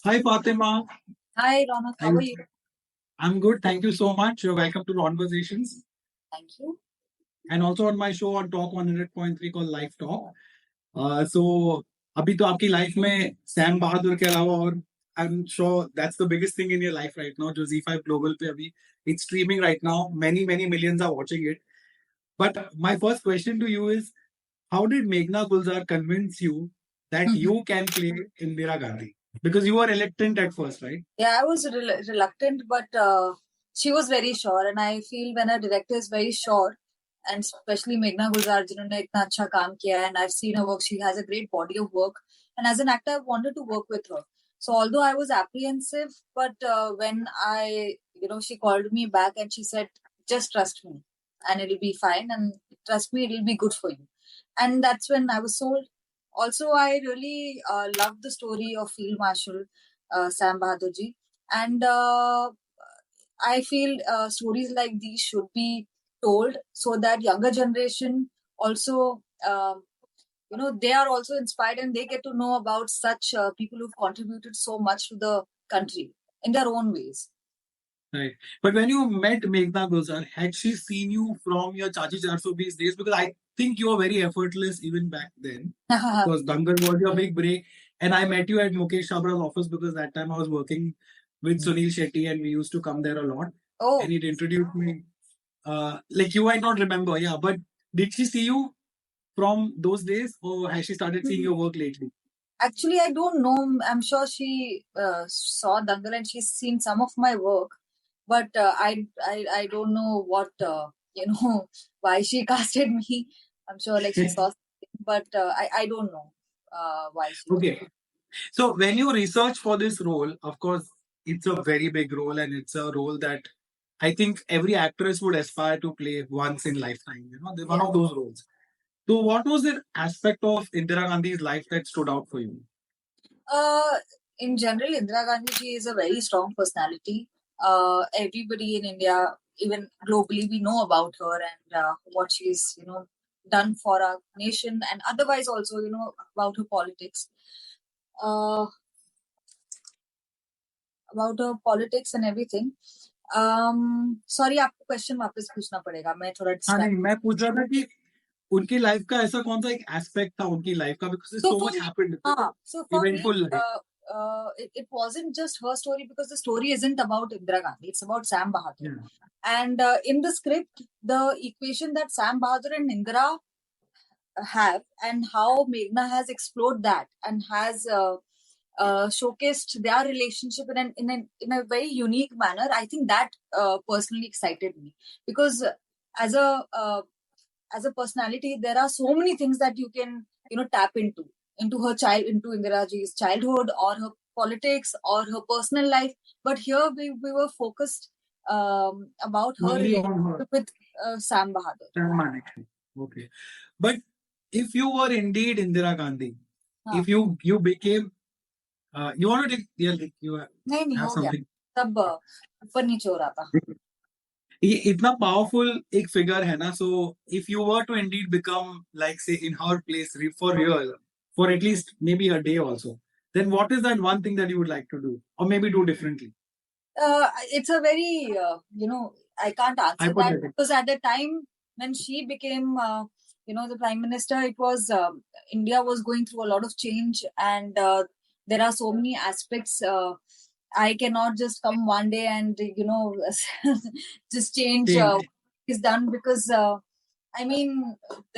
Hi Fatima. Hi, Ronak. How are you? I'm good. Thank you so much. You're welcome to Conversations. Thank you. And also on my show on Talk 100.3 called Life Talk. So अभी तो आपकी life में Sam बहादुर के अलावा और I'm sure that's the biggest thing in your life right now. जो ZEE5 Global पे अभी it's streaming right now. Many millions are watching it. But my first question to you is, how did Meghna Gulzar convince you that you can play Indira Gandhi? Because you were reluctant at first, right? Yeah, I was reluctant, but she was very sure. And I feel when a director is very sure, and especially Meghna Gulzar, जिन्होंने इतना अच्छा काम किया है, and I've seen her work. She has a great body of work. And as an actor, I wanted to work with her. So although I was apprehensive, but when she called me back and she said, just trust me and it'll be fine. And trust me, it'll be good for you. And that's when I was sold. Also, I really loved the story of Field Marshal Sam Bahadur ji. And I feel stories like these should be told so that younger generation also, they are also inspired and they get to know about such people who've contributed so much to the country in their own ways. Right. But when you met Meghna Gulzar, had she seen you from your Chachi 420 days? Because I think you were very effortless even back then. Because Dangal was your big break. And I met you at Mukesh Chabra's office because that time I was working with Sunil Shetty and we used to come there a lot. Oh. And he'd introduced me. Like you might not remember, yeah. But did she see you from those days or has she started seeing your work lately? Actually, I don't know. I'm sure she saw Dangal and she's seen some of my work. But I don't know what, why she casted me. I'm sure like she saw something, but I don't know why she. Okay. So when you research for this role, of course, it's a very big role and it's a role that I think every actress would aspire to play once in lifetime. They're one of those roles. So what was the aspect of Indira Gandhi's life that stood out for you? In general, Indira Gandhi ji is a very strong personality. Everybody in India, even globally, we know about her and what she's, done for our nation and otherwise also, about her politics. About her politics and everything. Sorry, आपको question वापस पूछना पड़ेगा. मैं थोड़ा हाँ नहीं, मैं पूछ रहा था कि उनकी लाइफ का ऐसा कौन सा एक एस्पेक्ट था उनकी लाइफ का because so much happened. So for Eventful me, life. it wasn't just her story because the story isn't about Indira Gandhi. It's about Sam Bahadur. Yeah. And in the script, the equation that Sam Bahadur and Indira have and how Meghna has explored that and has showcased their relationship in a very unique manner. I think that personally excited me because as a personality, there are so many things that you can tap into into Indira ji's childhood or her politics or her personal life. But here we were focused about her relationship with Sam Bahadur. Sam Bahadur. Okay, but if you were indeed Indira Gandhi, if you became you want to take you have something. सब ऊपर नीचे हो रहा था. ये इतना powerful एक figure है ना. So if you were to indeed become like say in her place for real for at least maybe a day also, then what is that one thing that you would like to do or maybe do differently? It's a very I can't answer that because at the time when she became the prime minister, it was India was going through a lot of change and there are so many aspects. I cannot just come one day and just change is done because there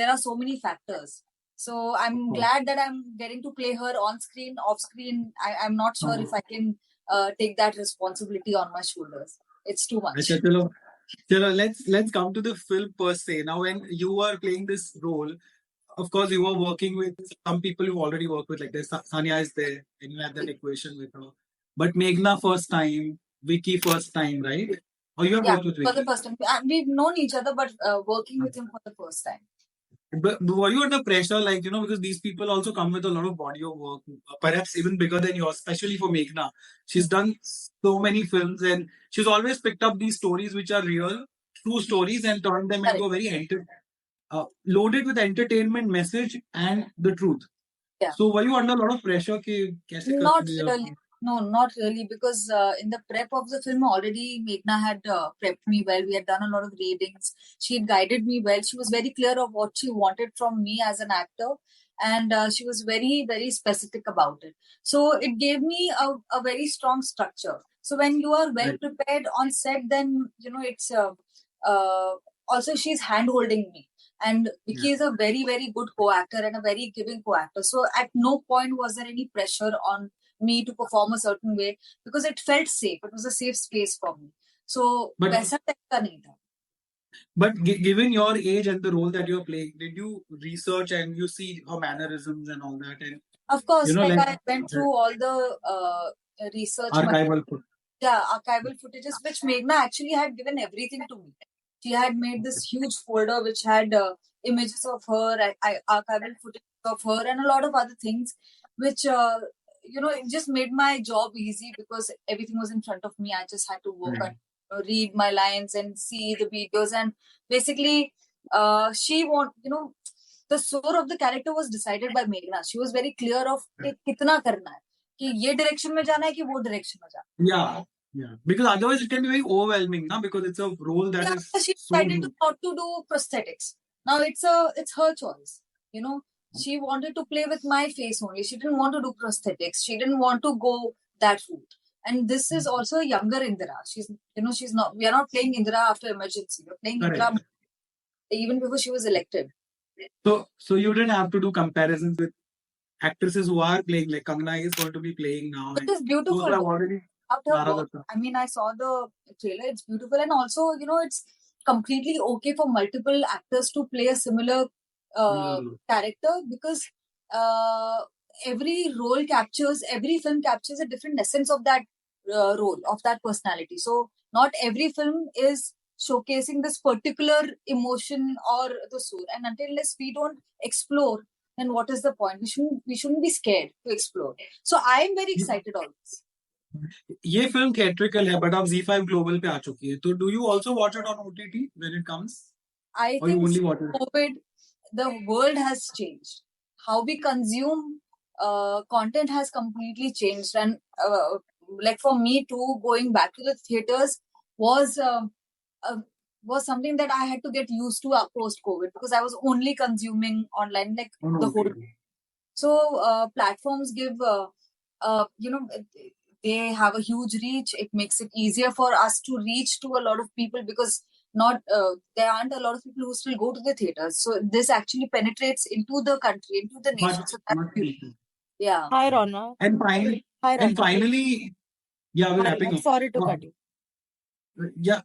are so many factors. So I'm glad that I'm getting to play her on screen, off screen. I'm not sure if I can take that responsibility on my shoulders. It's too much. Let's come to the film per se. Now, when you were playing this role, of course, you were working with some people you already worked with, like there's Sanya is there, and you had that equation with her. But Meghna first time, Vicky first time, right? Or you have worked with Vicky? For the first time. We've known each other, but working with him for the first time. But were you under pressure, like, because these people also come with a lot of body of work, perhaps even bigger than yours, especially for Meghna. She's done so many films and she's always picked up these stories which are real, true stories and turned them into a very loaded with entertainment message and the truth. Yeah. So were you under a lot of pressure? Not really. No, not really, because in the prep of the film already Meghna had prepped me well. We had done a lot of readings. She had guided me well. She was very clear of what she wanted from me as an actor, and she was very, very specific about it. So it gave me a very strong structure. So when you are well Right. prepared on set, then it's uh, also she's hand holding me. And Vicky Yeah. is a very, very good co-actor and a very giving co-actor. So at no point was there any pressure on me to perform a certain way because it felt safe. It was a safe space for me. So But वैसा type का नहीं था. given your age and the role that you're playing, did you research and you see her mannerisms and all that, and Of course, like like I went through all the research archival footage? yeah, archival footages, which Meghna actually had given everything to me. She had made this huge folder which had images of her, archival footage of her, and a lot of other things, which it just made my job easy because everything was in front of me. I just had to work Right. and read my lines and see the videos, and basically, she the soul of the character was decided by Meghna. She was very clear of कि कितना करना है, कि ये direction में जाना है कि वो direction में जाना है. Yeah. Yeah. Because otherwise it can be very overwhelming, na? Because it's a role that Yeah, is she so decided new. not to do prosthetics. Now it's her choice. She wanted to play with my face only. She didn't want to do prosthetics. She didn't want to go that route. And this is also a younger Indira. She's not. We are not playing Indira after emergency. We're playing Indira Correct. even before she was elected. So you didn't have to do comparisons with actresses who are playing, like Kangana is going to be playing now. It And is beautiful. those who have already About her Lara work. Datta. I mean, I saw the trailer. It's beautiful, and also, it's completely okay for multiple actors to play a similar character because uh, every film captures a different essence of that role, of that personality. So, not every film is showcasing this particular emotion or the soul. And unless we don't explore, then what is the point? We shouldn't be scared to explore. So, I am very excited on this. ये film theatrical है but अब Z5 global पे आ चुकी है तो do you also watch it on OTT when it comes I or you think only watch it? COVID, the world has changed. How we consume content has completely changed. And like for me too, going back to the theaters was uh, was something that I had to get used to post COVID because I was only consuming online like On the whole. OTT. So platforms give, they have a huge reach. It makes it easier for us to reach to a lot of people because not there aren't a lot of people who still go to the theaters. So this actually penetrates into the country, into the nation. So that's Much beautiful. easier. Yeah. Hi, Ronak. And finally, Hi, and Ronak. finally, yeah, we're Hi, wrapping I'm up. sorry to cut you. Yeah,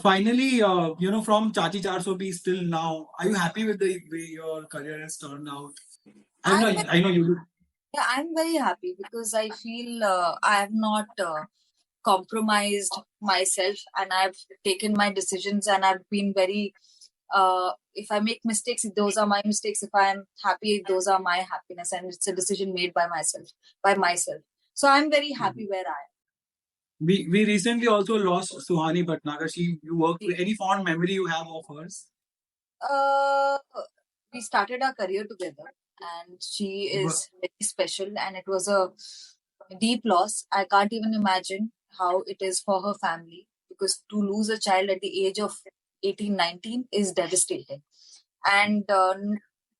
finally, from Chachi 420 till now, are you happy with the way your career has turned out? I know you do. Yeah, I'm very happy because I feel I have not compromised myself and I've taken my decisions and I've been very, if I make mistakes, those are my mistakes. If I'm happy, those are my happiness. And it's a decision made by myself. So I'm very happy where I am. We recently also lost Suhani Bhatnagar. You worked with any fond memory you have of hers? We started our career together and she is very special and it was a deep loss. I can't even imagine how it is for her family because to lose a child at the age of 18, 19 is devastating. And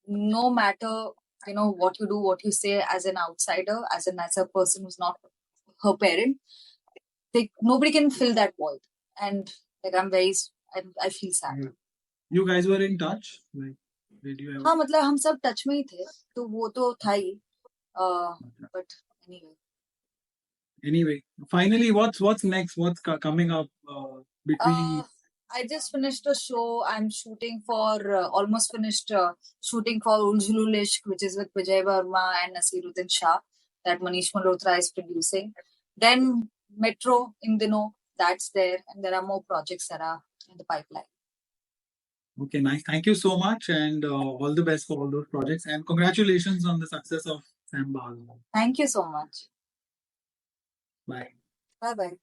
no matter, what you do, what you say as an outsider, as a person who's not her parent, nobody can fill that void. And like I feel sad. You guys were in touch? Like, did you ever? हाँ मतलब हम सब touch में ही थे तो वो तो था ही but anyway finally what's next, what's coming up between I just finished a show. I'm shooting for almost finished shooting for Uljulul Ishq, which is with Vijay Verma and Nasiruddin Shah that Manish Malhotra is producing. Then Metro in Dino, that's there, and there are more projects that are in the pipeline. Okay, nice. Thank you so much, and all the best for all those projects, and congratulations on the success of Sam Bahadur. Thank you so much. Bye. Bye bye.